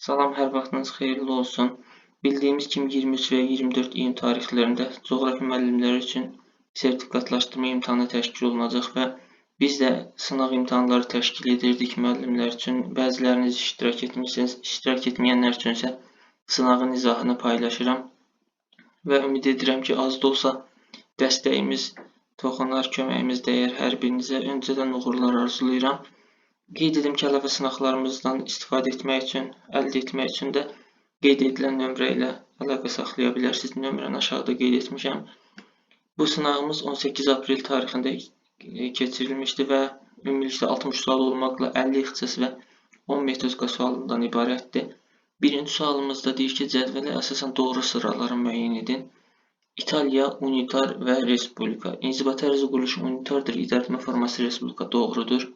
Salam, hər vaxtınız xeyirli olsun. Bildiyimiz kimi 23 və 24 iyun tarixlərində coğrafi müəllimləri üçün sertifikatlaşdırma imtahanı təşkil olunacaq və biz də sınaq imtahanları təşkil edirdik müəllimlər üçün. Bəziləriniz iştirak etmişsiniz, iştirak etməyənlər üçün isə sınağın izahını paylaşıram və ümid edirəm ki, az da olsa dəstəyimiz toxunar, köməyimiz dəyər hər birinizə. Öncədən uğurlar arzulayıram. Qeyd edim ki, əlavə sınaqlarımızdan istifadə etmək üçün, əldə etmək üçün də qeyd edilən nömrə ilə əlaqə saxlaya bilərsiniz. Nömrəni aşağıda qeyd etmişəm. Bu sınağımız 18 aprel tarixində keçirilmişdi və ümumilikdə 60 sual olmaqla 50 ixtisas və 10 metodika sualından ibarətdir. Birinci sualımızda deyir ki, cədvələ əsasən doğru sıraları müəyyən edin. İtaliya, unitar və respublika. İnzibati ərazi quruluşu unitardır, idarəetmə forması respublika doğrudur.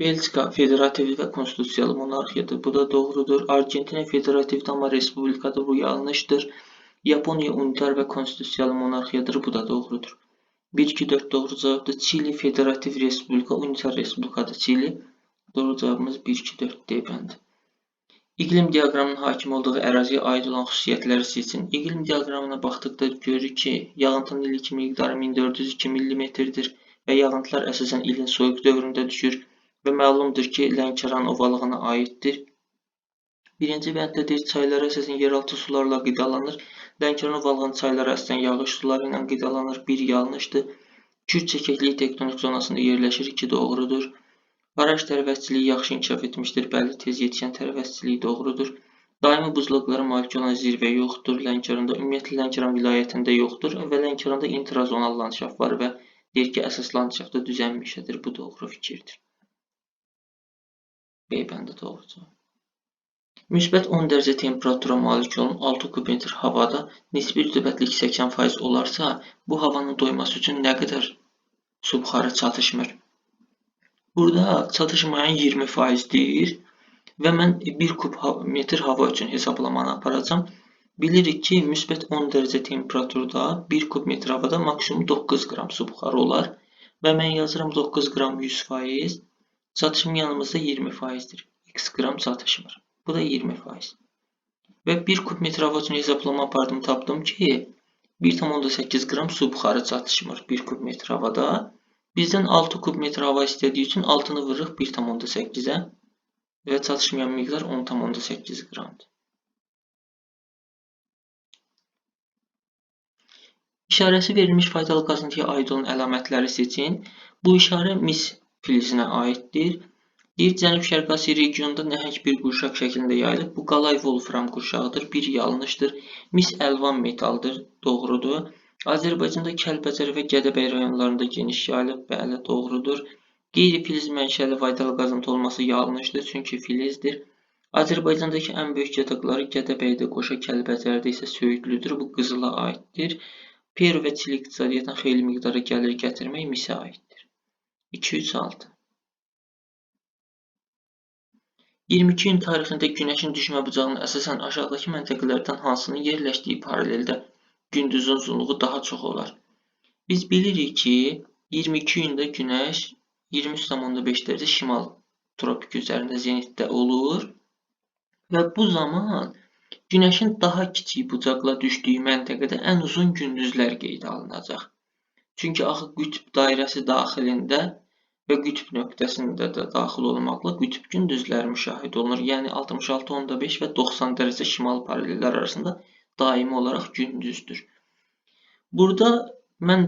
Belçika federativ və konstitusiyalı monarxiyadır. Bu da doğrudur. Argentina federativdir, amma respublikadır. Bu yanlışdır. Yaponiya unitar və konstitusiyalı monarxiyadır. Bu da doğrudur. 1-2-4 doğru cavabdır. Çili federativ respublika, unitar respublikadır. Çili. Doğru cavabımız 1-2-4 D bəndi. İqlim diaqramının hakim olduğu əraziyə aid olan xüsusiyyətləri seçin. İqlim diaqramına baxdıqda görürük ki, yağıntının illik miqdarı 1402 mm-dir və yağıntılar əsasən ilin soyuq dövründə düşür. Və məlumdur ki, Lənkəran ovalığına aiddir. Birinci bənddə deyir, çaylar əsasən yeraltı sularla qidalanır. Lənkəran ovalığının çayları əsasən yağış suları ilə qidalanır. 1 yanlışdır. Kür çəkəkliyi tektonik zonasında yerləşir. 2 doğrudur. Baraj tərəvəzçiliyi yaxşı inkişaf etmişdir. Bəli, tez yetişən tərəvəzçiliyi doğrudur. Daimi buzlaqlara malik olan zirvə yoxdur Lənkəranda. Ümumiyyətlə Lənkəran vilayətində yoxdur və Lənkəranda intrazonal landşaft var və deyir ki, əsas landşaftda düzənmişədir. Bu doğru fikirdir. B bəndi doğrudur. Müsbət 10 dərəcə temperatura malik olan 6 kub metr havada nisbi rütubətlik 80% olarsa, bu havanın doyması üçün nə qədər su buxarı çatışmır? Burada çatışmayan 20%dir və mən 1 kub metr hava üçün hesablamanı aparacağım. Bilirik ki, müsbət 10 dərəcə temperaturda 1 kub metr havada maksimum 9 qram su buxarı olar və mən yazıram 9 qram 100%. Çatışmayanımızda 20%dir. X qram çatışmır. Bu da 20%. Və 1 kub metr hava üçün hesablama apardım, tapdım ki, 1,8 qram su buxarı çatışmır 1 kub metr havada. Bizdən 6 kub metr hava istədiyi üçün 6-nı vırırıq 1,8-ə və çatışmayan miqdar 10,8 qramdır. İşarəsi verilmiş faydalı qazıntıya aid olan əlamətləri seçin. Bu işarə mis filizinə aiddir. Deyir, Cənub-Şərqi Asiya regionunda nəhəng bir qurşaq şəklində yayılıb. Bu qalay wolfram qurşağıdır. 1 yanlışdır. Mis əlvan metaldır. Doğrudur. Azərbaycanda Kəlbəcər və Gədəbəy rayonlarında geniş yayılıb. Bəli, doğrudur. Qeyri-filiz mənşəli faydalı qazıntı olması yanlışdır, çünki filizdir. Azərbaycandakı ən böyük yataqları Gədəbəydə, Qoşa Kəlbəcərdə isə Söyüdlüdür. Bu qızıla aiddir. Peru və Çili iqtisadiyyatdan xeyli miqdarda gəlir gətirmək misə aiddir. 2-3-6. 22 iyun tarixində günəşin düşmə bucağının əsasən aşağıdakı məntəqələrdən hansının yerləşdiyi paraleldə gündüzün uzunluğu daha çox olar. Biz bilirik ki, 22 iyunda günəş 23,5 dərəcə şimal tropiki üzərində zenitdə olur və bu zaman günəşin daha kiçik bucaqla düşdüyü məntəqədə ən uzun gündüzlər qeydə alınacaq. Çünki axı qütb dairəsi daxilində və qütb nöqtəsində də daxil olmaqla qütb gündüzləri müşahidə olunur. Yəni 66,5 və 90 dərəcə şimal paralellər arasında daimi olaraq gündüzdür. Burada mən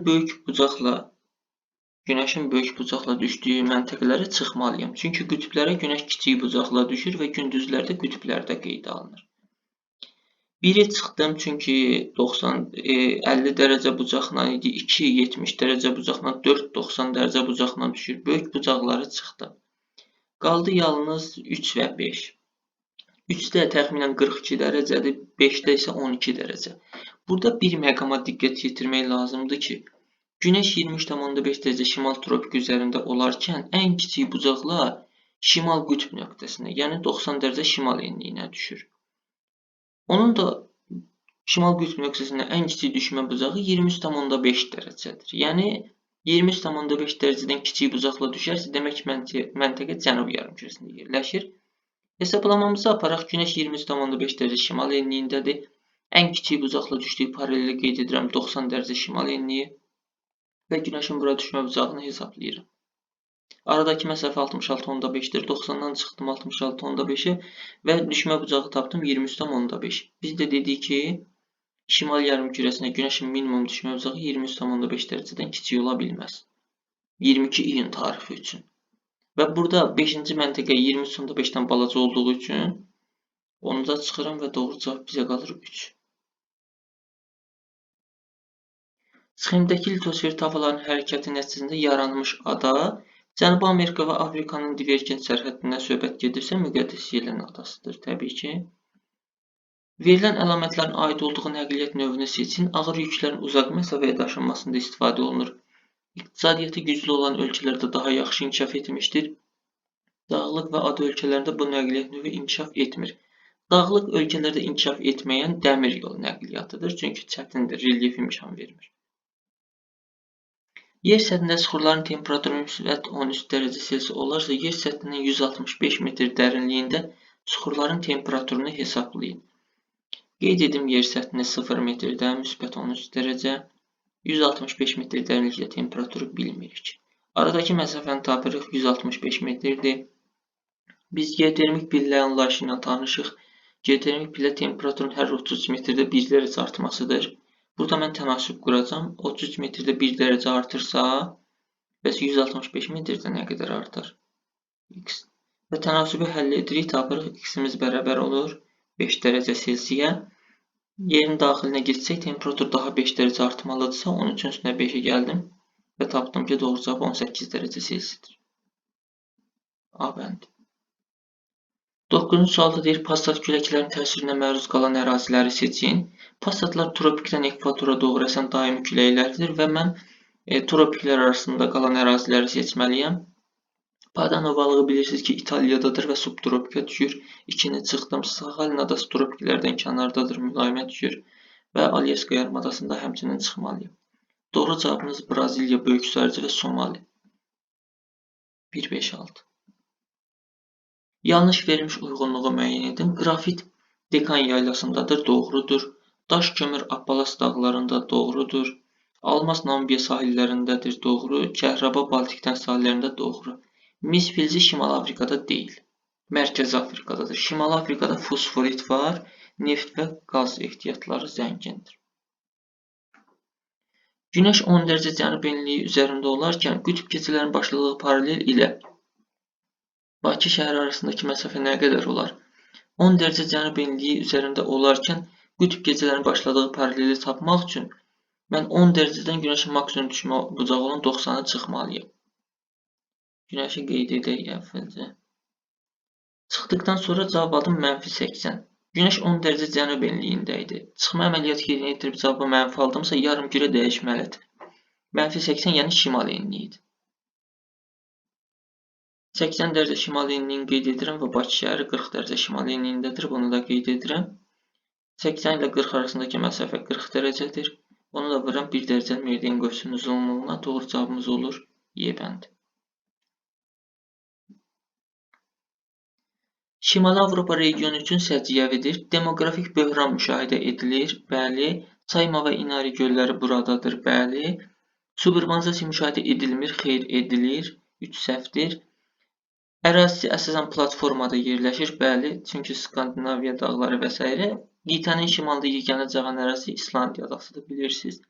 günəşin böyük bucaqla düşdüyü məntəqələrə çıxmalıyam. Çünki qütblərə günəş kiçik bucaqla düşür və gündüzlərdə qütblərdə qeydə alınır. 1-ə çıxdım, çünki 50 dərəcə bucaqla idi, 2 70 dərəcə bucaqla, 4 90 dərəcə bucaqla düşür. Böyük bucaqları çıxdı. Qaldı yalnız 3 və 5. 3-də təxminən 42 dərəcədir, 5-də isə 12 dərəcə. Burada bir məqama diqqət yetirmək lazımdır ki, Günəş 23,5 dərəcə şimal tropik üzərində olarkən ən kiçik bucaqlar şimal qütb nöqtəsinə, yəni 90 dərəcə şimal enliyinə düşür. Onun da şimal qütb nöqtəsində ən kiçik düşmə bucağı 23,5 dərəcədir. Yəni 23,5 dərəcədən kiçik bucaqla düşərsə, demək məntəqə cənub yarımkürəsində yerləşir. Hesablamamızı aparaq. Günəş 23,5 dərəcə şimal enliyindədir. Ən kiçik bucaqla düşdüyü paraleli qeyd edirəm 90 dərəcə şimal enliyi və Günəşin bura düşmə bucağını hesablayıram. Aradakı məsafə 66,5-dir. 90-dan çıxdım 66,5-i və düşmə bucağı tapdım 23,5. Biz də dedik ki, şimal yarımkürəsinə Günəşin minimum düşmə bucağı 23,5 dərəcədən kiçik ola bilməz. 22 iyun tarixi üçün. Və burada 5-ci məntəqə 23,5-dən balaca olduğu üçün onu da çıxıram və doğru cavab bizə qalır 3. Sxemdəki litosfer tavaların hərəkəti nəticəsində yaranmış ada Cənubi Amerika və Afrikanın divergent sərhəddindən söhbət gedirsə, müqəddəs yerin adasıdır təbii ki. Verilən əlamətlərin aid olduğu nəqliyyat növünü seçin. Ağır yüklərin uzaq məsafəyə daşınmasında istifadə olunur. İqtisadiyyatı güclü olan ölkələrdə daha yaxşı inkişaf etmişdir. Dağlıq və ada ölkələrində bu nəqliyyat növü inkişaf etmir. Dağlıq ölkələrdə inkişaf etməyən dəmir yolu nəqliyyatıdır, çünki çətindir, relyef imkan vermir. Yer səthində süxurların temperaturu müsbət 13 dərəcə Selsi olarsa, yer səthindən 165 metr dərinliyində süxurların temperaturunu hesablayın. Qeyd edim yer səthində 0 metrdə müsbət 13 dərəcə, 165 metr dərinlikdə temperaturu bilmirik. Aradakı məsafəni tapırıq 165 metrdir. Biz geotermik pillə anlayışı ilə tanışıq. Geotermik pillə temperaturun hər 30 metrdə 1 dərəcə artmasıdır. Burada mən tənasüb quracam. 33 metrdə 1 dərəcə artırsa, bəs 165 metrdə nə qədər artar? X. Və tənasübü həll edirik, tapırıq. X-imiz bərabər olur 5 dərəcə Selsiyə. Yerin daxilinə getsək, temperatur daha 5 dərəcə artmalıdırsa, 13-ün üstünə 5-i gəldim və tapdım ki, doğru cavab 18 dərəcə Selsidir. A bəndi. 9-cu sualda deyir, passat küləklərin təsirinə məruz qalan əraziləri seçin. Passatlar tropikdən ekvatora doğru əsən daimi küləklərdir və mən tropiklər arasında qalan əraziləri seçməliyəm. Padano balığı bilirsiniz ki, İtaliyadadır və subtropikə düşür. 2-ni çıxdım. Saxalin adası tropiklərdən kənardadır, mülayimə düşür və Alyaska yarımadasında həmçinin çıxmalıyım. Doğru cavabımız Braziliya, Böyük Sarıcı və Somali. 1-5-6. Yanlış verilmiş uyğunluğu müəyyən edin. Qrafit Dekan yaylasındadır, doğrudur. Daş kömür Appalas dağlarında doğrudur. Almaz Namibia sahillərindədir, doğru. Kəhraba Baltikdən sahillərində doğru. Mis filzi Şimal Afrikada deyil. Mərkəzi Afrikadadır. Şimal Afrikada fosforit var, neft və qaz ehtiyatları zəngindir. Günəş 10 dərəcə cənub enliyi üzərində olarkən qütb gecələrinin başladığı paralel ilə Bakı şəhəri arasındakı məsafə nə qədər olar? 10 dərəcə cənub enliyi üzərində olarkən qütb gecələrinin başladığı paraleli tapmaq üçün mən 10 dərəcədən Günəşin maksimum düşmə bucağı olan 90-a çıxmalıyım. Günəşi qeyd edək əvvəlcə. Çıxdıqdan sonra cavab aldım -80. Günəş 10 dərəcə cənub enliyində idi. Çıxma əməliyyatı yerinə yetirib cavabı mənfi aldımsa yarımkürə dəyişməlidir. -80 yəni şimal enliyidir. 80 dərəcə şimal enliyini qeyd edirəm və Bakı şəhəri 40 dərəcə şimal enliyindədir. Bunu da qeyd edirəm. 80 ilə 40 arasındakı məsafə 40 dərəcədir. Onu da vururam 1 dərəcə meridian qövsünün uzunluğuna. Doğru cavabımız olur Y bəndi. Şimali Avropa regionu üçün səciyyəvidir. Demoqrafik böhran müşahidə edilir. Bəli. Sayma və İnari gölləri buradadır. Bəli. Suburbanizasiya müşahidə edilmir. Xeyr, edilir. 3 səhvdir. Ərazisi əsasən platformada yerləşir, bəli, çünki Skandinaviya dağları və s. Qitənin şimalda yeganə cavan ərazisi İslandiya adasıdır, bilirsiniz.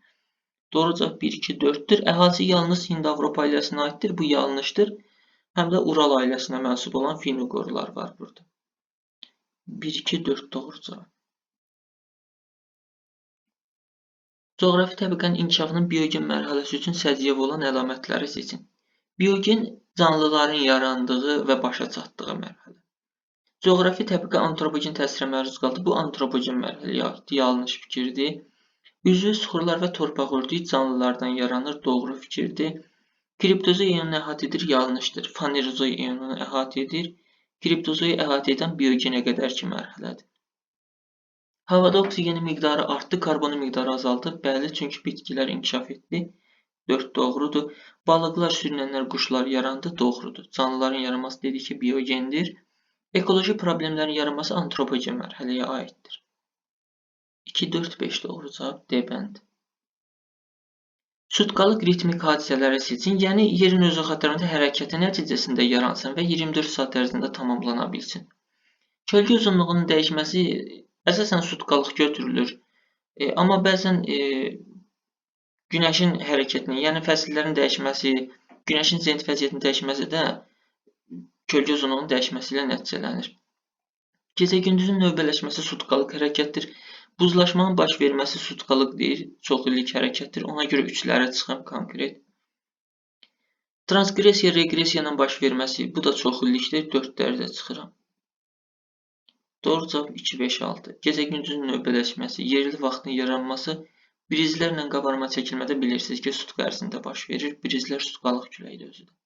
Doğru cavab 1-2-4-dür. Əhalisi yalnız Hind-Avropa ailəsinə aiddir, bu yanlışdır. Həm də Ural ailəsinə mənsub olan Finugorlar var burada. 1-2-4 doğru cavab. Coğrafi təbəqənin inkişafının biogen mərhələsi üçün səciyyəvi olan əlamətləri seçin. Biogen canlıların yarandığı və başa çatdığı mərhələ. Coğrafi təbəqə antropogen təsirə məruz qaldı. Bu antropogen mərhələyə aiddir, yanlış fikirdir. Üzvü süxurlar və torpaq ördüyü canlılardan yaranır, doğru fikirdir. Kriptozoy ionunu əhatə edir, yanlışdır. Fanerozoy ionunu əhatə edir. Kriptozoyu əhatə edən biogenə qədərki mərhələdir. Havada oksigenin miqdarı artdı, karbonun miqdarı azaldı. Bəli, çünki bitkilər inkişaf etdi. 4 doğrudur. Balıqlar, sürünənlər, quşlar yarandı, doğrudur. Canlıların yaranması dedik ki, biogendir. Ekoloji problemlərin yaranması antropogen mərhələyə aiddir. 2, 4, 5 doğru cavab D bəndi. Sutkalıq ritmik hadisələri seçin, yəni yerin özü xətərində hərəkəti nəticəsində yaransın və 24 saat ərzində tamamlana bilsin. Kölgə uzunluğunun dəyişməsi əsasən sutkalıq götürülür. Amma bəzən günəşin hərəkətinin, yəni fəsillərin dəyişməsi, günəşin zenit vəziyyətinin dəyişməsi də kölgə uzunluğunun dəyişməsi ilə nəticələnir. Gecə-gündüzün növbələşməsi sutkalıq hərəkətdir. Buzlaşmanın baş verməsi sutkalıq deyil, çoxillik hərəkətdir. Ona görə 3-lərə çıxım konkret. Transqressiya, reqressiyanın baş verməsi, bu da çoxillikdir. 4-lərdə çıxıram. Doğru cavab 2, 5, 6. Gecə-gündüzün növbələşməsi, yerli vaxtın yaranması, brizlərlə qabarma çəkilmədə bilirsiniz ki, sutka ərzində baş verir. Brizlər sutkalıq küləyidir özüdür.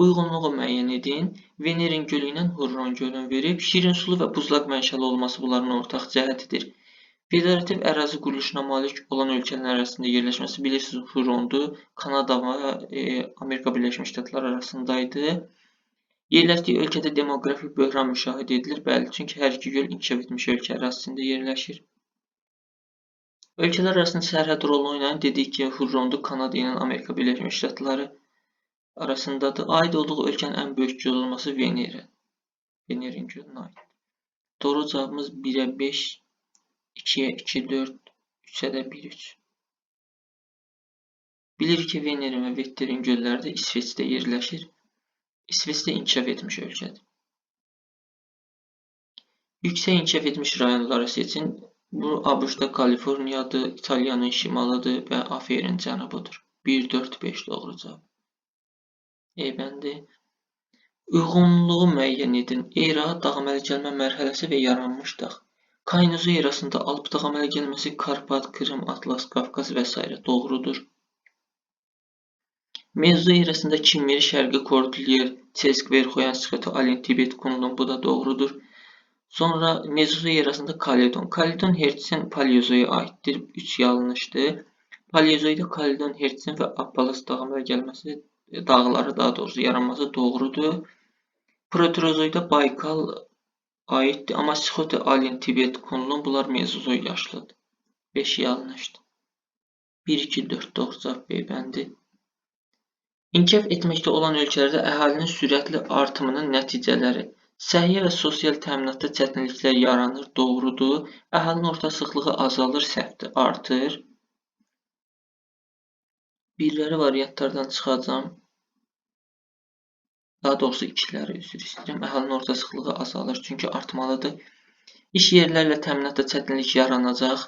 Uyğunluğu müəyyən edin. Venerin gölü ilə Hurron gölünü verib. Şirin sulu və buzlaq mənşəli olması bunların ortaq cəhətidir. Federativ ərazi quruluşuna malik olan ölkələrin arasında yerləşməsi bilirsiniz Hurrondur. Kanada və Amerika Birləşmiş Ştatları arasındaydı. Yerləşdiyi ölkədə demoqrafik böhran müşahidə edilir. Bəli, çünki hər iki göl inkişaf etmiş ölkə ərazisində yerləşir. Ölkələr arasında sərhəd rolunu oynayan dedik ki, Hurrondur. Kanada ilə Amerika Birləşmiş Ştatları arasındadır. Aid olduğu ölkənin ən böyük göl olması Venera. Venerin gölünə aid. Doğru cavabımız 1-ə 5, 2-yə 2, 4, 3-ə də 1, 3. Bilirik ki, Venerin və Vetterin gölləri də İsveçdə yerləşir. İsveçdə inkişaf etmiş ölkədir. Yüksək inkişaf etmiş rayonları seçin. Bu ABŞ-da Kaliforniyadır, İtaliyanın şimalıdır və Aferin cənubudur. 1, 4, 5 doğru cavab. E bəndi. Uyğunluğu müəyyən edin. Era, dağ əmələ gəlmə mərhələsi və yaranmış dağ. Kaynozu erasında Alp dağ əmələ gəlməsi Karpat, Krım, Atlas, Qafqaz və s. doğrudur. Mezo erasında Kimmer, Şərqi Kordilyer, Česk, Verxoyanski, Alin, Tibet, Kunlun, bu da doğrudur. Sonra Mezo erasında Kaledon. Kaledon Hertzin Paleozoya aiddir. 3 yanlışdır. Paleozoyda Kaledon Hertzin və Appalas dağ əmələ gəlməsi dağları daha doğrusu yaranması doğrudur. Proterozoyda Baykal aiddir, amma Sixote, Alin, Tibet, Kunlun bunlar mezozoy yaşlıdır. 5 yanlışdır. 1, 2, 4 doğru cavab B bəndi. İnkişaf etməkdə olan ölkələrdə əhalinin sürətli artımının nəticələri. Səhiyyə və sosial təminatda çətinliklər yaranır, doğrudur. Əhalinin orta sıxlığı azalır, səhvdir, artır. Birləri variantlardan çıxacam. Daha doğrusu ikiləri üzr istəyirəm. Əhalinin orta sıxlığı azalır, çünki artmalıdır. İş yerlərlə təminatda çətinlik yaranacaq.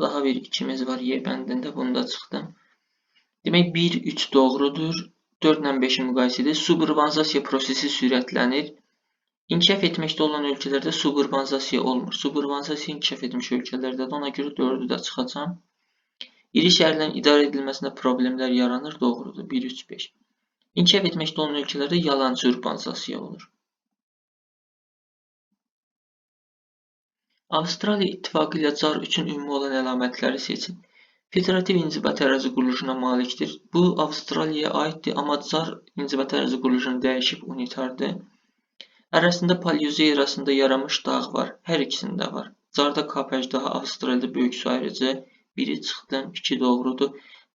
Daha bir ikimiz var Y bəndində, bunu da çıxdım. Demək 1, 3 doğrudur. 4 ilə 5-i müqayisə edir. Suburbanizasiya prosesi sürətlənir. İnkişaf etməkdə olan ölkələrdə suburbanizasiya olmur. Suburbanizasiya inkişaf etmiş ölkələrdədir. Ona görə 4-ü də çıxacam. İri şəhərlərin idarə edilməsində problemlər yaranır, doğrudur. 1, 3, 5. İnkişaf etməkdə olan ölkələrdə yalançı urbanizasiya olur. Avstraliya İttifaqı ilə CAR üçün ümumi olan əlamətləri seçin. Federativ inzibati ərazi quruluşuna malikdir. Bu Avstraliyaya aiddir, amma CAR inzibati ərazi quruluşunu dəyişib unitardır. Ərazisində Paleozoy erasında yaranmış dağ var. Hər ikisində var. CAR-da KPJ daha Avstraliyada böyük su ayrıcı. 1-i çıxdım, 2 doğrudur.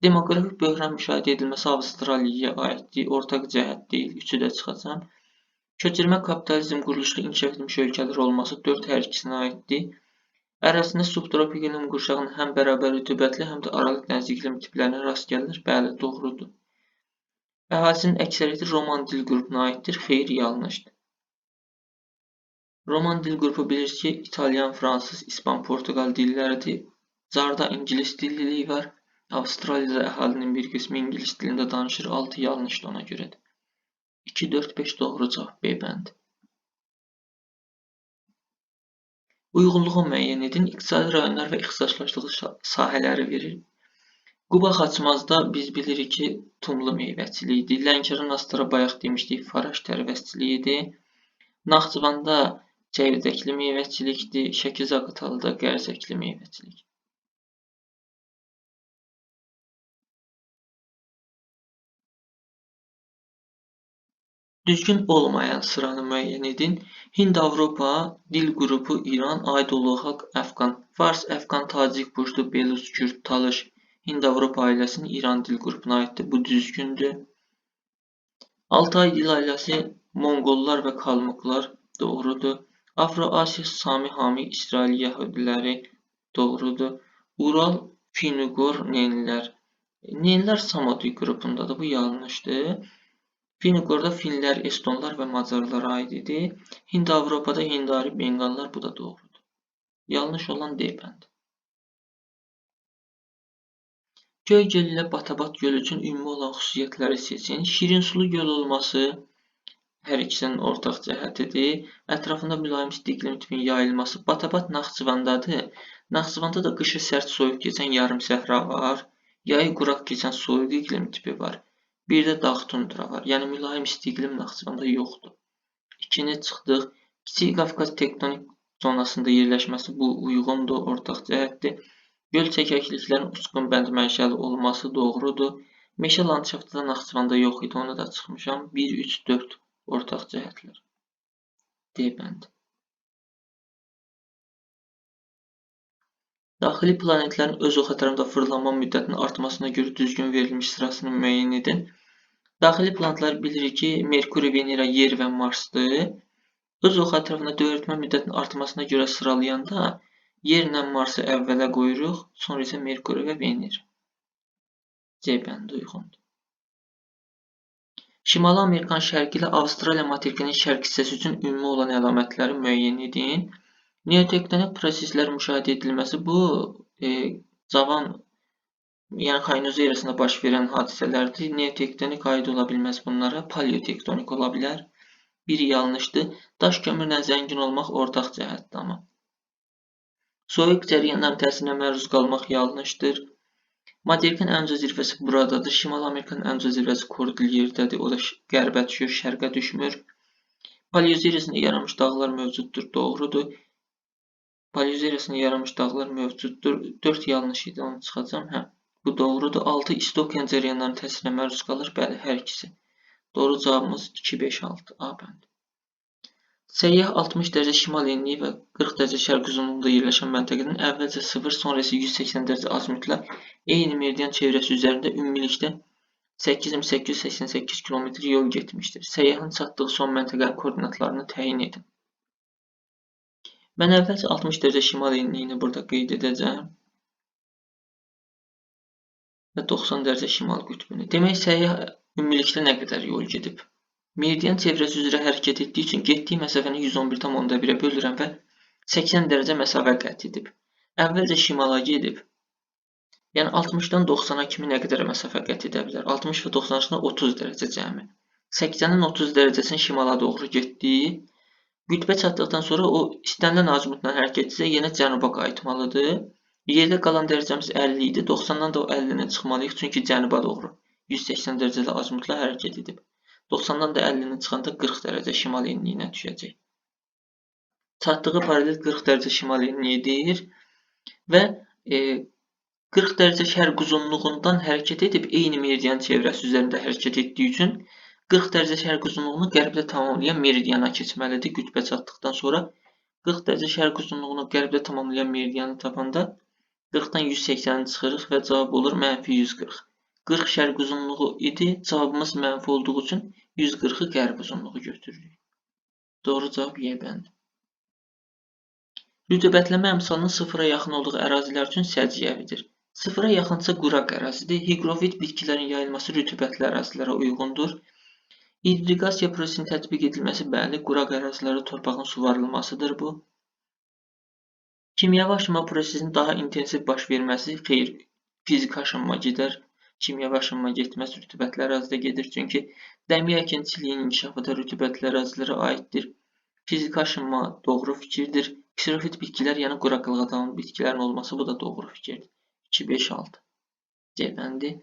Demoqrafik böhran müşahidə edilməsi Avstraliyaya aiddir, ortaq cəhət deyil, 3-ü də çıxacam. Köçürmə kapitalizm quruluşlu inkişaf etmiş ölkələr olması 4 hər ikisinə aiddir. Ərazisində subtropik iqlim qurşağının həm bərabər rütubətli, həm də aralıq dəniz iqlim tiplərinə rast gəlinir. Bəli, doğrudur. Əhalisinin əksəriyyəti Roman dil qrupuna aiddir, xeyr, yanlışdır. Roman dil qrupu bilirsiniz ki, İtalyan, Fransız, İspan, Portuqal dilləridir. CAR-da ingilis dilliliyi var. Avstraliyada əhalinin bir qismi ingilis dilində danışır. 6 yanlışdır ona görədir. 2, 4, 5 doğru cavab B bəndi. Uyğunluğu müəyyən edin. İqtisadi rayonlar və ixtisaslaşdığı sahələri verir. Quba Xaçmazda biz bilirik ki, tumlu meyvəçiliyidir. Lənkəran Astara bayaq demişdik, faraş tərəvəzçiliyidir. Naxçıvanda çəyirdəkli meyvəçilikdir. Şəki-Zaqatalıda qərzəkli meyvəçilik. Düzgün olmayan sıranı müəyyən edin. Hind-Avropa, dil qrupu İran, aid olduğu xalq Əfqan. Fars, Əfqan, Tacik, Puştu, Belus, Kürd, Talış, Hind-Avropa ailəsinin İran dil qrupuna aiddir. Bu düzgündür. Altay dil ailəsi Monqollar və Kalmıklar doğrudur. Afro-Asiya, Sami, Hami, İsrail yəhudiləri doğrudur. Ural, Finugor, Nenlilər. Nenlər Samodui qrupundadır. Bu yanlışdır. Finugorda finlər, estonlar və macarlara aid idi. Hind-Avropada Hindari, Bengallar, bu da doğrudur. Yanlış olan D bəndi. Göygöl ilə Batabat gölü üçün ümumi olan xüsusiyyətləri seçin. Şirin sulu göl olması hər ikisinin ortaq cəhətidir. Ətrafında mülayim isti iqlim tipinin yayılması. Batabat Naxçıvandadır. Naxçıvanda da qışı sərt soyuq keçən yarım səhra var. Yayı quraq keçən soyuq iqlim tipi var. Bir də dağ tundra var. Yəni mülayim isti iqlim Naxçıvanda yoxdur. 2-ni çıxdıq. Kiçik Qafqaz tektonik zonasında yerləşməsi bu uyğundur, ortaq cəhətdir. Göl çəkəkliklərin uçqun bənd mənşəli olması doğrudur. Meşə landşaftı da Naxçıvanda yox idi, onu da çıxmışam. 1, 3, 4 ortaq cəhətlər. D bəndi. Daxili planetlərin öz ox ətrafında fırlanma müddətinin artmasına görə düzgün verilmiş sırasını müəyyən edin. Daxili planetlər bilirik ki, Merkuri, Venera, Yer və Marsdır. Öz ox ətrafında dövrətmə müddətinin artmasına görə sıralayanda Yerlə Marsı əvvələ qoyuruq, sonra isə Merkuri və Venera. C bəndi uyğundur. Şimali Amerikanın şərqi ilə Avstraliya materikinin şərq hissəsi üçün ümumi olan əlamətləri müəyyən edin. Neotektonik proseslər müşahidə edilməsi bu cavan yəni Xaynuz erasında baş verən hadisələrdir. Neotektonik aid ola bilməz bunlara. Paleotektonik ola bilər. Biri yanlışdır. Daş kömürlə zəngin olmaq ortaq cəhətdir amma. Soyuq cərəyanların təsirinə məruz qalmaq yanlışdır. Materikin ən uca zirvəsi buradadır. Şimali Amerikanın ən uca zirvəsi Kordil yerdədir. O da qərbə düşür, şərqə düşmür. Paleozoikində yaranmış dağlar mövcuddur. Doğrudur. Paleozoikində yaranmış dağlar mövcuddur. 4 yanlış idi, onu çıxacam. Bu doğrudur. 6 isti okean cərəyanlarının təsirinə məruz qalır. Bəli, hər ikisi. Doğru cavabımız 2, 5, 6. A bəndi. Səyyah 60 dərəcə şimal enliyi və 40 dərəcə şərq uzunluğunda yerləşən məntəqədən əvvəlcə 0, sonra isə 180 dərəcə azimutla eyni meridian çevrəsi üzərində ümumilikdə 8888 km yol getmişdir. Səyyahın çatdığı son məntəqənin koordinatlarını təyin edin. Mən əvvəlcə 60 dərəcə şimal enliyini burada qeyd edəcəm. Və 90 dərəcə şimal qütbünü. Demək, səyyah ümumilikdə nə qədər yol gedib? Meridian çevrəsi üzrə hərəkət etdiyi üçün getdiyi məsafəni 111,1-ə bölürəm və 80 dərəcə məsafə qət edib. Əvvəlcə şimala gedib. Yəni 60-dan 90-a kimi nə qədər məsafə qət edə bilər? 60 və 90 arasında 30 dərəcə cəmi. 80-in 30 dərəcəsini şimala doğru getdiyi. Qütbə çatdıqdan sonra o istənilən azimutla hərəkət etsə yenə cənuba qayıtmalıdır. Yerdə qalan dərəcəmiz 50 idi. 90-dan da o 50-ni çıxmalıyıq. Çünki cənuba doğru 180 dərəcəli azimutla hərəkət edib. 90-dan da 50-ni çıxanda 40 dərəcə şimal enliyinə düşəcək. Çatdığı paralel 40 dərəcə şimal enliyidir və 40 dərəcə şərq uzunluğundan hərəkət edib eyni meridian çevrəsi üzərində hərəkət etdiyi üçün 40 dərəcə şərq uzunluğunu qərbdə tamamlayan meridiana keçməlidir. Qütbə çatdıqdan sonra 40 dərəcə şərq uzunluğunu qərbdə tamamlayan meridianı tapanda 40-dan 180-i çıxırıq və cavab olur -140. 40 şərq uzunluğu idi, cavabımız mənfi olduğu üçün 140-ı qərb uzunluğu götürürük. Doğru cavab Y bəndi. Rütubətləmə əmsalının 0-a yaxın olduğu ərazilər üçün səciyyəvidir. 0-a yaxınsa quraq ərazidir. Hiqrofit bitkilərin yayılması rütubətli ərazilərə uyğundur. İrriqasiya prosesinin tətbiq edilməsi bəli, quraq ərazilərdə torpağın suvarılmasıdır bu. Kimyəvi aşınma prosesinin daha intensiv baş verməsi xeyr, fiziki aşınma gedər. Kimyəvi aşınma getməz, rütubətli ərazidə gedir. Çünki dəmiyə əkinçiliyinin inkişafı da rütubətli ərazilərə aiddir. Fiziki aşınma doğru fikirdir. Kserofit bitkilər, yəni quraqlığa davam bitkilərin olması, bu da doğru fikirdir. 2, 5, 6. C bəndi.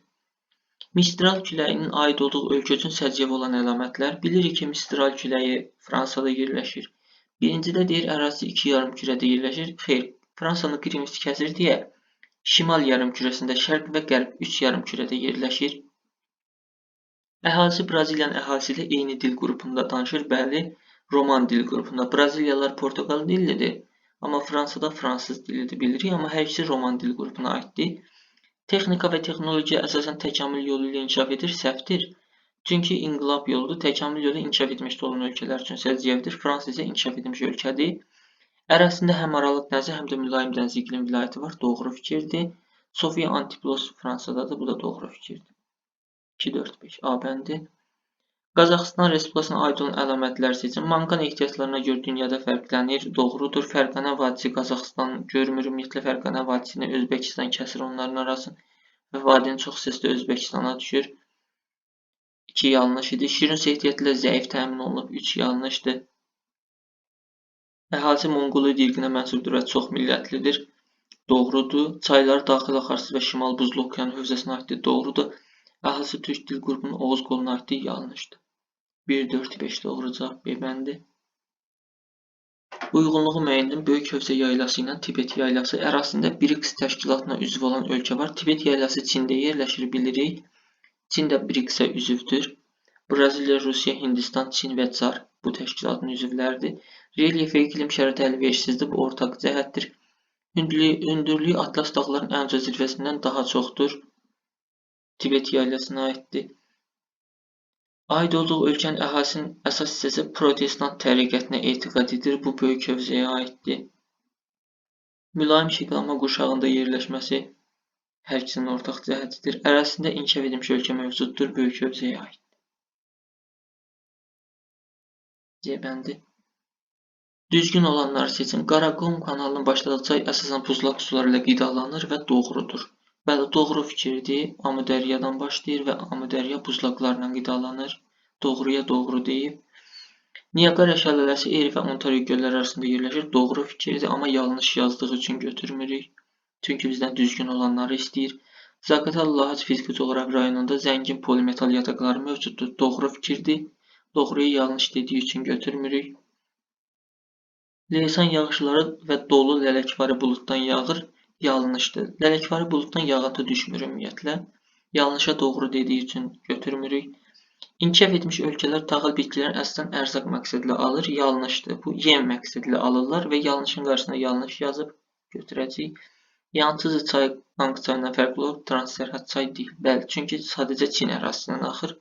Mistral küləyinin aid olduğu ölkə üçün səciyyəvi olan əlamətlər. Bilirik ki, Mistral küləyi Fransada yerləşir. Birincidə deyir, ərazisi 2 yarımkürədə yerləşir. Xeyr, Fransanın Qrimisi kəsir deyə şimal yarımkürəsində şərq və qərb 3 yarımkürədə yerləşir. Əhalisi Braziliyanın əhalisi ilə eyni dil qrupunda danışır. Bəli, roman dil qrupunda. Braziliyalılar Portuqal dillidir, amma Fransada fransız dilidir bilirik, amma hər ikisi roman dil qrupuna aiddir. Texnika və texnologiya əsasən təkamül yolu ilə inkişaf edir, səhvdir. Çünki inqilab yoludur, təkamül yolu inkişaf etməkdə olan ölkələr üçün səciyyəvidir. Fransa isə inkişaf etmiş ölkədir. Ərazisində həm Aralıq dənizi, həm də mülayim dəniz iqlim vilayəti var. Doğru fikirdir. Sofia Antiplos Fransadadır. Bu da doğru fikirdir. 2, 4, 5. A bəndi. Qazaxıstan Respublikasına aid olan əlamətlər seçin. Manqan ehtiyaclarına görə dünyada fərqlənir. Doğrudur. Fərqanə vadisi Qazaxıstan görmür. Ümumiyyətlə Fərqanə vadisini Özbəkistan kəsir onların arasını və vadinin çox hissəsi də Özbəkistana düşür. 2 yanlış idi. Şirin su ehtiyatla zəif təmin olunub. 3 yanlışdır. Əhalisi Monqoliya irqinə mənsubdur və çox millətlidir. Doğrudur. Çayları daxil axarsız və şimal buzlu okean hövzəsinə aiddir. Doğrudur. Əhalisi türk dil qrupunun Oğuz qoluna aiddir. Yanlışdır. 1, 4, 5 doğru cavab B bəndi. Uyğunluğu müəyyən edin. Böyük Hövzə yaylası ilə Tibet yaylası ərazisində BRICS təşkilatına üzv olan ölkə var. Tibet yaylası Çində yerləşir bilirik. Çin də BRICS-ə üzvdür. Braziliya, Rusiya, Hindistan, Çin və Çar bu təşkilatın üzvləridir. Relyef və iqlim şəraiti əlverişsizdir. Bu ortaq cəhətdir. Hündürlüyü Atlas dağlarının ən uca zirvəsindən daha çoxdur. Tibet yaylasına aiddir. Aid olduğu ölkənin əhalisinin əsas hissəsi protestant təriqətinə etiqad edir. Bu böyük hövzəyə aiddir. Mülayim şəkillanma qurşağında yerləşməsi hər ikisinin ortaq cəhətidir. Ərazisində inkişaf edilmiş ölkə mövcuddur. Böyük hövzəyə aid. C bəndi. Düzgün olanları seçin. Qaraqum kanalının başladığı çay əsasən buzlaq suları ilə qidalanır və doğrudur. Bəli, doğru fikirdir. Amudəryadan başlayır və Amudərya buzlaqlarla qidalanır. Doğruya doğru deyib. Niagara şəlaləsi Erie və Ontario gölləri arasında yerləşir. Doğru fikirdir, amma yanlış yazdığı üçün götürmürük. Çünki bizdən düzgün olanları istəyir. Zaqatala Lahac fiziki coğrafi rayonunda zəngin polimetal yataqları mövcuddur. Doğru fikirdir. Doğruya yanlış dediyi üçün götürmürük. Leysan yağışları və dolu lələkvari buluddan yağır. Yanlışdır. Lələkvari buluddan yağıntı düşmür ümumiyyətlə. Yanlışa doğru dediyi üçün götürmürük. İnkişaf etmiş ölkələr taxıl bitkilərini əsasən ərzaq məqsədilə alır. Yanlışdır. Bu yem məqsədilə alırlar və yanlışın qarşısına yanlış yazıb götürəcəyik. Yantızı çay Qanq çayından fərqli olub, transsərhəd çay deyil. Bəli, çünki sadəcə Çin ərazisindən axır.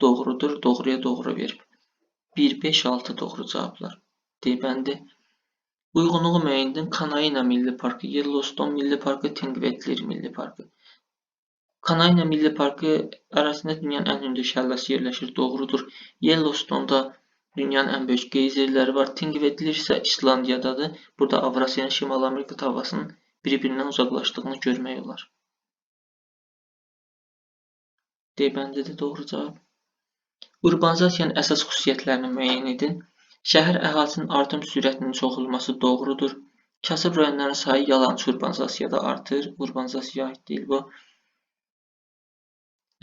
Doğrudur. Doğruya doğru verib. 1, 5, 6 doğru cavablar. D bəndi. Uyğunluğu müəyyən edin. Kanaina Milli Parkı, Yellowstone Milli Parkı, Tingvellir Milli Parkı. Kanaina Milli Parkı ərazisində dünyanın ən hündür şəlaləsi yerləşir. Doğrudur. Yellowstone'da dünyanın ən böyük geyzerləri var. Tingvellir isə İslandiyadadır. Burada Avrasiya ilə Şimali Amerika tavasının bir-birindən uzaqlaşdığını görmək olar. D bəndi də doğru cavab. Urbanizasiyanın əsas xüsusiyyətlərini müəyyən edin. Şəhər əhalisinin artım sürətinin çox olması doğrudur. Kasıb rayonların sayı yalançı urbanizasiyada artır. Urbanizasiyaya aid deyil bu.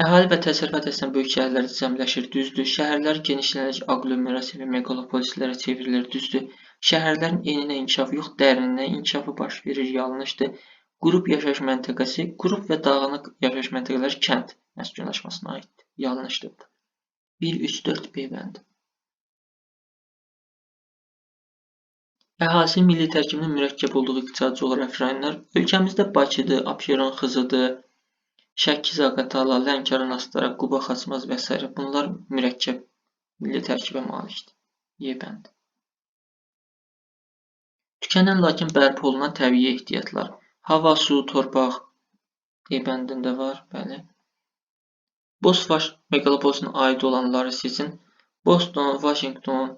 Əhali və təsərrüfat əsasən böyük şəhərlərdə cəmləşir, düzdür. Şəhərlər genişlənərək aqlomerasiya və meqalopolislərə çevrilir, düzdür. Şəhərlərin eninə inkişaf yox, dərininə inkişafı baş verir, yanlışdır. Qrup yaşayış məntəqəsi, qrup və dağınıq yaşayış məntəqələri kənd məskunlaşmasına aiddir. Yanlışdır. 1, 3, 4 B bəndi. Əhalisi milli tərkibinin mürəkkəb olduğu iqtisadi coğrafi rayonlar ölkəmizdə Bakıdır, Abşeron, Xızıdır, Şəki, Zaqatala, Lənkəran, Astara, Quba, Xaçmaz və s. Bunlar mürəkkəb milli tərkibə malikdir. Y bəndi. Tükənən lakin bərpa olunan təbii ehtiyatlar. Hava, su, torpaq E bəndində var, bəli. Bosfaş meqalopolisine aid olanları seçin. Boston, Washington,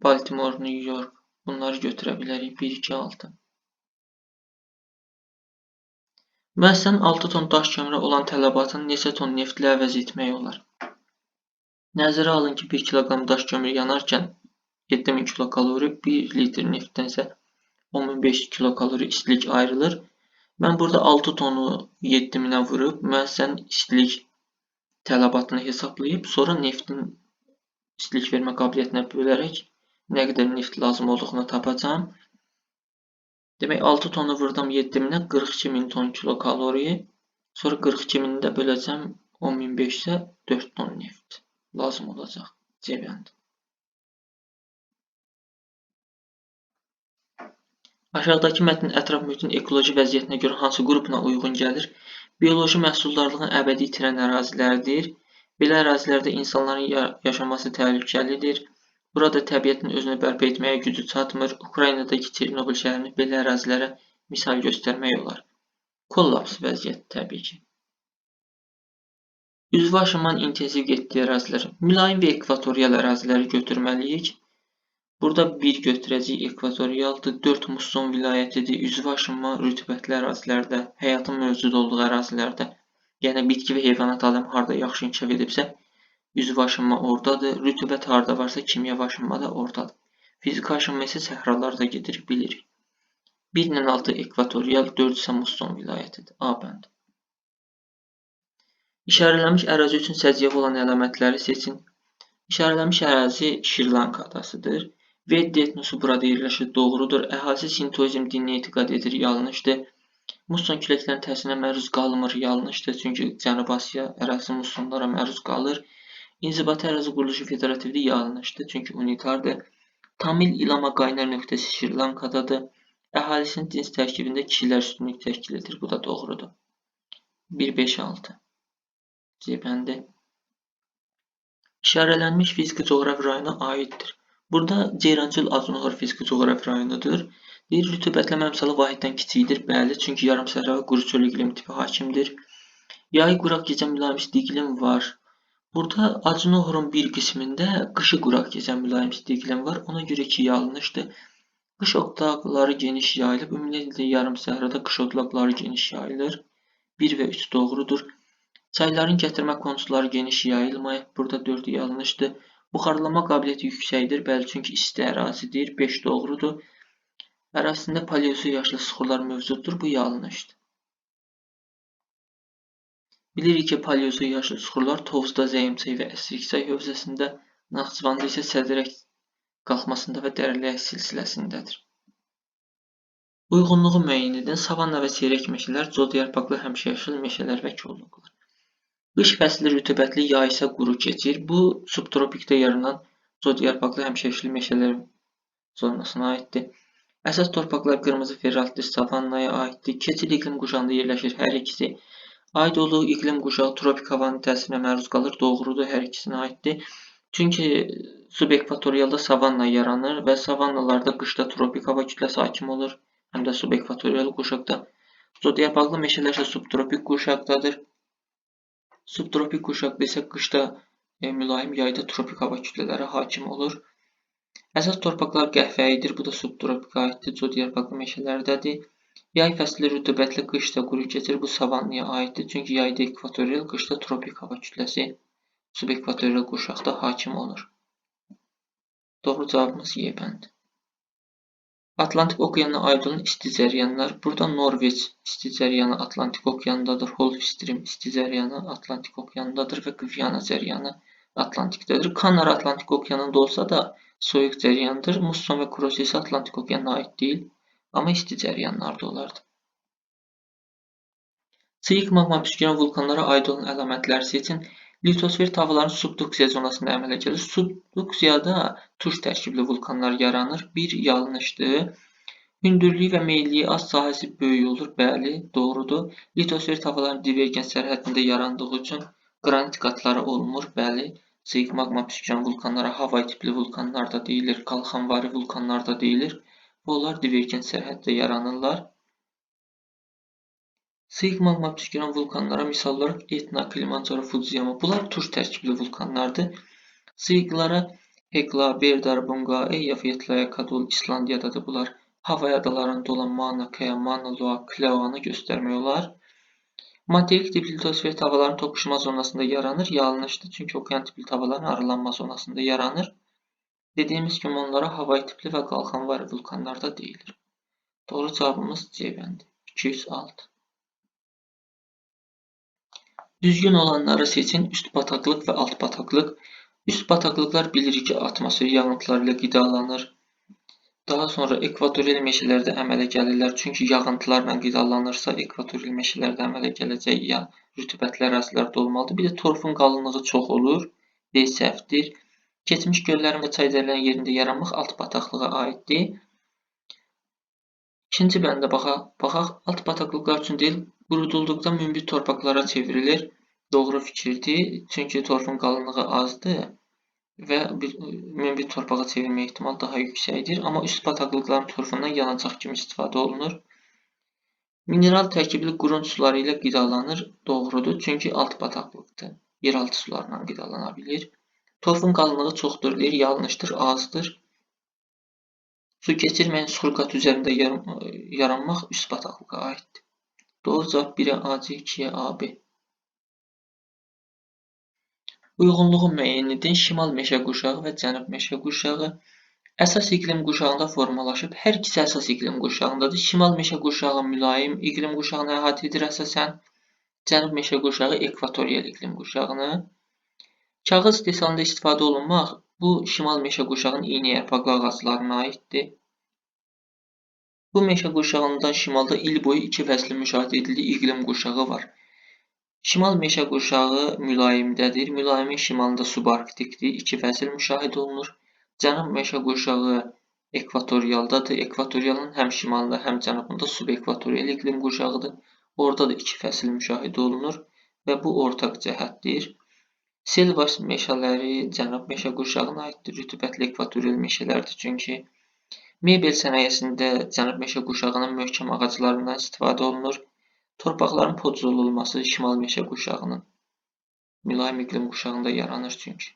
Baltimore, New York. Bunları götürə bilərik. 1, 2, 6. Müəssisənin 6 ton daş kömürə olan tələbatını neçə ton neftlə əvəz etmək olar? Nəzərə alın ki, 1 kiloqram daş kömür yanarkən 7000 kilokalori, 1 litr neftdən isə 10500 kilokalori istilik ayrılır. Mən burada 6 tonu 7000-ə vurub müəssisənin istilik tələbatını hesablayıb, sonra neftin istilik vermə qabiliyyətinə bölərək nə qədər neft lazım olduğunu tapacağım. Demək 6 tonu vurdum 7000-ə 42000 ton kilokalori. Sonra 42000-i də böləcəm 10.005 isə 4 ton neft lazım olacaq. C bəndi. Aşağıdakı mətn ətraf mühitin ekoloji vəziyyətinə görə hansı qrupuna uyğun gəlir? Bioloji məhsuldarlığını əbədi itirən ərazilərdir. Belə ərazilərdə insanların yaşaması təhlükəlidir. Burada təbiətin özünü bərpa etməyə gücü çatmır. Ukraynadakı Çernobıl şəhərini belə ərazilərə misal göstərmək olar. Kollaps vəziyyəti təbii ki. Üzvü aşınmanın intensiv getdiyi ərazilər. Mülayim və ekvatorial əraziləri götürməliyik. Burada 1 götürəcəyik ekvatorialdır, 4 musson vilayətidir, üzvü aşınma rütubətli ərazilərdə, həyatın mövcud olduğu ərazilərdə, yəni bitki və heyvanat aləm harda yaxşı inkişaf edibsə, üzvü aşınma oradadır, rütubət harda varsa kimyəvi aşınma da oradadır. Fiziki aşınma isə səhralarda gedir, bilirik. 1 ilə 6 ekvatorial, 4 isə musson vilayətidir. A bəndi. İşarələnmiş ərazi üçün səciyyəvi olan əlamətləri seçin. İşarələnmiş ərazi Şri-Lanka adasıdır. Ved etnosu burada yerləşir, doğrudur. Əhalisi sintoizm dininə etiqad edir, yanlışdır. Musson küləklərinin təsirinə məruz qalmır, yanlışdır. Çünki Cənubi Asiya ərazisi mussonlara məruz qalır. İnzibati ərazi quruluşu federativdir, yanlışdır. Çünki unitardır. Tamil İlama qaynar nöqtəsi Şri-Lankadadır. Əhalisinin cins tərkibində kişilər üstünlük təşkil edir. Bu da doğrudur. 1, 5, 6. C bəndi. İşarələnmiş fiziki coğrafi rayona aiddir. Burada Ceyrançöl Azunoğar fiziki coğrafi rayonudur. Deyir, rütubətləmə əmsalı vahiddən kiçikdir. Bəli, çünki yarımsəhra və quru çöl iqlim tipi hakimdir. Yayı quraq, gecə mülayim isti iqlim var. Burada Azunoğarın bir qismində qışı quraq, gecə mülayim isti iqlim var. Ona görə ki, yanlışdır. Qış otlaqları geniş yayılıb. Ümumiyyətlə yarımsəhrada qış otlaqları geniş yayılır. 1 və 3 doğrudur. Çayların gətirmə qonşuları geniş yayılmayıb. Burada 4 yanlışdır. Buxarlama qabiliyyəti yüksəkdir. Bəli, çünki isti ərazidir. 5 doğrudur. Ərazisində paleozoy yaşlı sıxurlar mövcuddur. Bu yanlışdır. Bilirik ki, paleozoy yaşlı sıxurlar Tovuzda, Zəyimçay və Əsrikçay hövzəsində, Naxçıvanda isə Sədrək qalxmasında və Dərələk silsiləsindədir. Uyğunluğu müəyyən edin. Savanna və seyrək meşələr, codyarpaqlı həmişəyaşıl meşələr və kolluqlar. Qış fəsli rütubətli, yay isə quru keçir. Bu, subtropikdə yaranan codyarpaqlı həmişəyaşıl meşələr zonasına aiddir. Əsas torpaqlar qırmızı feraltlı savannaya aiddir. Keçid iqlim quşağında yerləşir hər ikisi. Aid olduğu iqlim quşağı tropik havanın təsirinə məruz qalır. Doğrudur, hər ikisinə aiddir. Çünki subekvatorialda savanna yaranır və savannalarda qışda tropik hava kütləsi hakim olur. Həm də subekvatorial quşaqda. Codyarpaqlı meşələr isə subtropik quşaqdadır. Subtropik quşaqda isə qışda mülayim, yayda tropik hava kütlələri hakim olur. Əsas torpaqlar qəhvəyidir. Bu da subtropikə aiddir. Codyarpaqlı meşələrdədir. Yay fəsli rütubətli, qışda quru keçir. Bu savannaya aiddir. Çünki yayda ekvatorial, qışda tropik hava kütləsi subekvatorial quşaqda hakim olur. Doğru cavabımız Y bəndi. Atlantik okeanına aid olan isti cəryanlar. Burada Norveç isti cəryanı Atlantik okeandadır. Holfstrim isti cəryanı Atlantik okeandadır və Qviana cəryanı Atlantikdədir. Kanar Atlantik okeanında olsa da soyuq cəryandır. Musson və Kuros isə Atlantik okeanına aid deyil, amma isti cəryanlarda olardı. Sıyıq magma püskürən vulkanlara aid olan əlamətləri seçin. Litosfer tavaların subduksiya zonasında əmələ gəlir. Subduksiyada tuş tərkibli vulkanlar yaranır. 1 yanlışdır. Hündürlüyü və meyilliyi az, sahəsi böyük olur. Bəli, doğrudur. Litosfer tavaların divergent sərhədində yarandığı üçün qranit qatları olmur. Bəli, sıyıq magma püskürən vulkanlara havay tipli vulkanlar da deyilir, qalxanvari vulkanlar da deyilir. Və onlar divergent sərhəddə yaranırlar. Sıyıq magma püskürən vulkanlara misal olaraq Etna, Kilimanjaro, Fudziyama. Bunlar tuş tərkibli vulkanlardır. Sıyıqlara Hekla, Berdar, Bunga, Eyjafjallajökull, Kadol, İslandiyadadır bunlar. Havay adalarında olan Mauna Kea, Mauna Loa, Kleoanı göstərmək olar. Materik tipli litosfer tavaların toqquşma zonasında yaranır. Yanlışdır, çünki okean tipli tavaların aralanma zonasında yaranır. Dediyimiz kimi onlara havay tipli və qalxanvari vulkanlar da deyilir. Doğru cavabımız C bəndi. 206. Düzgün olanları seçin. Üst bataqlıq və alt bataqlıq. Üst bataqlıqlar bilirik ki, atmosfer yağıntıları ilə qidalanır. Daha sonra ekvatorial meşələrdə əmələ gəlirlər. Çünki yağıntılarla qidalanırsa, ekvatorial meşələrdə əmələ gələcək ya rütubətli ərazilərdə olmalıdır. Bir də torfun qalınlığı çox olur. D səhvdir. Keçmiş göllərin və çay dərələrin yerində yaranmaq alt bataqlığa aiddir. İkinci bəndə baxaq. Alt bataqlıqlar üçün deyil, qurudulduqda münbit torpaqlara çevrilir. Doğru fikirdir. Çünki torfun qalınlığı azdır və münbit torpağa çevrilmə ehtimalı daha yüksəkdir. Amma üst bataqlıqların torfundan yanacaq kimi istifadə olunur. Mineral tərkibli qurunc suları ilə qidalanır. Doğrudur. Çünki alt bataqlıqdır. Yeraltı sularla qidalana bilir. Torfun qalınlığı çoxdur deyir. Yanlışdır, azdır. Su keçirməyən suxurqat üzərində yaranmaq üst bataqlığa aiddir. Doğru cavab 1-ə A, C, 2-yə A, B. Uyğunluğu müəyyən edin. Şimal meşə qurşağı və cənub meşə qurşağı əsas iqlim qurşağında formalaşıb. Hər ikisi əsas iqlim qurşağındadır. Şimal meşə qurşağı mülayim iqlim qurşağını əhatə edir əsasən. Cənub meşə qurşağı ekvatorial iqlim qurşağını. Kağız istehsalında istifadə olunmaq bu şimal meşə qurşağının iynəyarpaqlı ağaclarına aiddir. Bu meşə qurşağından şimalda il boyu iki fəsli müşahidə edildiyi iqlim qurşağı var. Şimal meşə qurşağı mülayimdədir. Mülayimin şimalında subarktikdir. İki fəsil müşahidə olunur. Cənub meşə qurşağı ekvatorialdadır. Ekvatorialın həm şimalında, həm cənubunda subekvatorial iqlim qurşağıdır. Orada da iki fəsil müşahidə olunur və bu ortaq cəhətdir. Selvas meşələri cənub meşə qurşağına aiddir. Rütubətli ekvatorial meşələrdir çünki. Mebel sənayesində cənub meşə qurşağının möhkəm ağaclarından istifadə olunur. Torpaqların podzolunması şimal meşə qurşağının mülayim iqlim qurşağında yaranır çünki.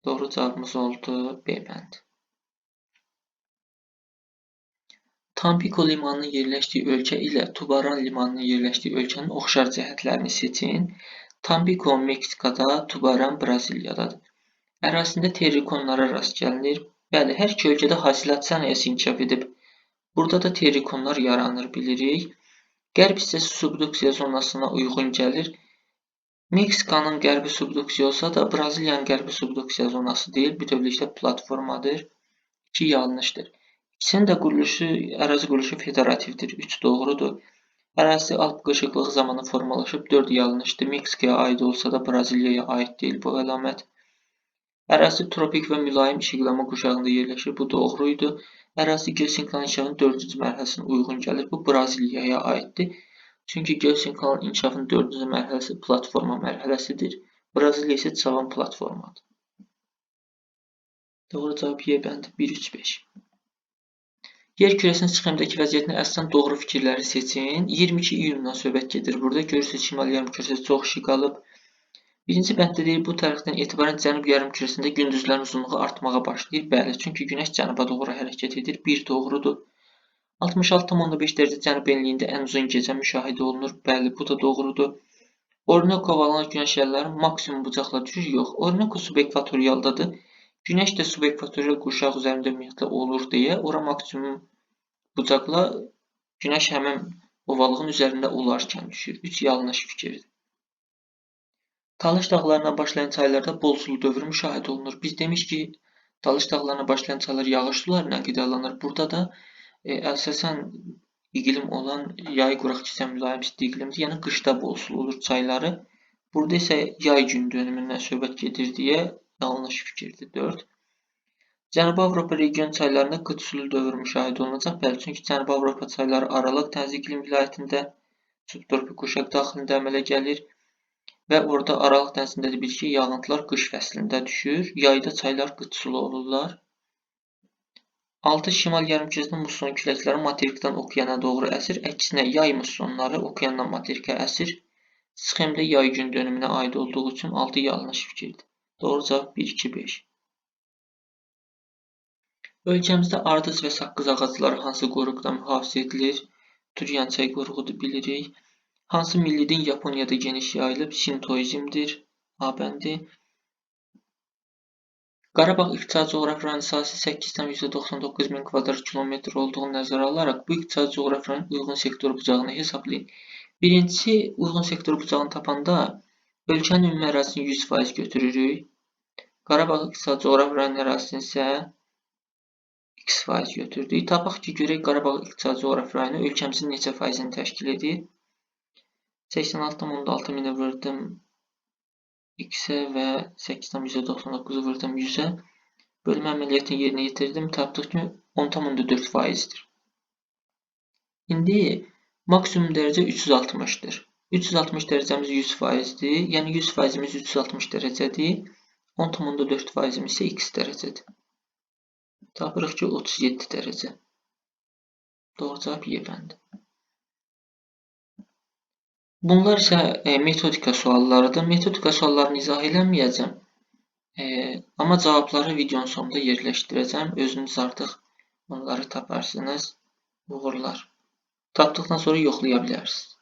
Doğru cavabımız oldu B bəndi. Tampico limanının yerləşdiyi ölkə ilə Tubaran limanının yerləşdiyi ölkənin oxşar cəhətlərini seçin. Tampico Meksikada, Tubaran Braziliyadadır. Ərazisində terrikonlara rast gəlinir. Bəli, hər iki ölkədə hasilat sənayesi inkişaf edib. Burada da terrikonlar yaranır bilirik. Qərb hissəsi subduksiya zonasına uyğun gəlir. Meksikanın qərbi subduksiya olsa da Braziliyanın qərbi subduksiya zonası deyil, bütövlükdə platformadır. 2 yanlışdır. İkisinin də ərazi quruluşu federativdir. 3 doğrudur. Ərazi alp qırışıqlığı zamanı formalaşıb. 4 yanlışdır. Meksikaya aid olsa da Braziliyaya aid deyil bu əlamət. Ərazi tropik və mülayim işıqlama qurşağında yerləşir. Bu doğru idi. Ərazi geosinkron inkişafının 4-cü mərhələsinə uyğun gəlir. Bu Braziliyaya aiddir. Çünki geosinkron inkişafının 4-cü mərhələsi platforma mərhələsidir. Braziliya isə cavan platformadır. Doğru cavab Y bəndi 1-3-5. Yer kürəsinin sxemdəki vəziyyətinə əsasən doğru fikirləri seçin. 22 iyundan söhbət gedir. Burada görürsünüz şimal yarımkürəsi çox işıq alıb. Birinci bənddə deyir, bu tarixdən etibarən cənub yarımkürəsində gündüzlərin uzunluğu artmağa başlayır. Bəli, çünki günəş cənuba doğru hərəkət edir. 1 doğrudur. 66,5 dərəcə cənub enliyində ən uzun gecə müşahidə olunur. Bəli, bu da doğrudur. Orinoco valanar günəş əlləri maksimum bucaqla düşür. Yox, Orinoco subekvatorialdadır. Günəş də subekvatorial qurşaq üzərində ümumiyyətlə olur deyə ora maksimum bucaqla günəş həmin ovalığın üzərində olarkən düşür. 3 yanlış fikirdir. Talış dağlarına başlayan çaylarda bol sulu dövr müşahidə olunur. Biz demişik ki, Talış dağlarına başlayan çaylar yağış suları ilə qidalanır. Burada da əsasən iqlim olan yay quraq keçən mülayim isti iqlimdir. Yəni qışda bol sulu olur çayları. Burada isə yay gün dönümündən söhbət gedir deyə yanlış fikirdir. 4. Cənubi Avropa region çaylarında qıt sulu dövr müşahidə olunacaq. Bəli, çünki Cənubi Avropa çayları Aralıq dəniz iqlim vilayətində subtropik qurşaq daxilində əmələ gəlir. Və orada Aralıq dənizində də ki, yağıntılar qış fəslində düşür. Yayda çaylar qıt sulu olurlar. 6. Şimal yarımkürəsində musson küləkləri materikdən okeana doğru əsir. Əksinə yay mussonları okeandan materikə əsir. Sxemdə yay gün dönümünə aid olduğu üçün 6 yanlış fikirdir. Doğru cavab 1-2-5. Ölkəmizdə ardız və saqqız ağacları hansı qoruqda mühafizə edilir? Turyan çay qoruğudur bilirik. Hansı milli din Yaponiyada geniş yayılıb? Sintoizmdir. A bəndi. Qarabağ iqtisadi coğrafi rayonunun sahəsi 8,99 min kvadrat kilometr olduğunu nəzərə alaraq bu iqtisadi coğrafi rayonun uyğun sektor bucağını hesablayın. Birincisi, uyğun sektor bucağını tapanda ölkənin ümumi ərazisini 100% götürürük. Qarabağ iqtisadi coğrafi rayonunun ərazisini isə x faiz götürdük. Tapaq ki, görək Qarabağ İqtisadi Coğrafi rayonu ölkəmizin neçə faizini təşkil edir? 86,6 mini vurdum x-ə və 8,99-u vurdum 100-ə. Bölmə əməliyyatını yerinə yetirdim. Tapdıq ki, 10,4 faizdir. İndi maksimum dərəcə 360-dır. 360 dərəcəmiz 100 faizdir. Yəni 100 faizimiz 360 dərəcədir. 10,4 faizimiz isə x dərəcədir. Tapırıq ki, 37 dərəcə. Doğru cavab Y bəndi. Bunlar isə metodika suallarıdır. Metodika suallarını izah eləməyəcəm. Amma cavabları videonun sonunda yerləşdirəcəm. Özünüz artıq bunları taparsınız. Uğurlar. Tapdıqdan sonra yoxlaya bilərsiniz.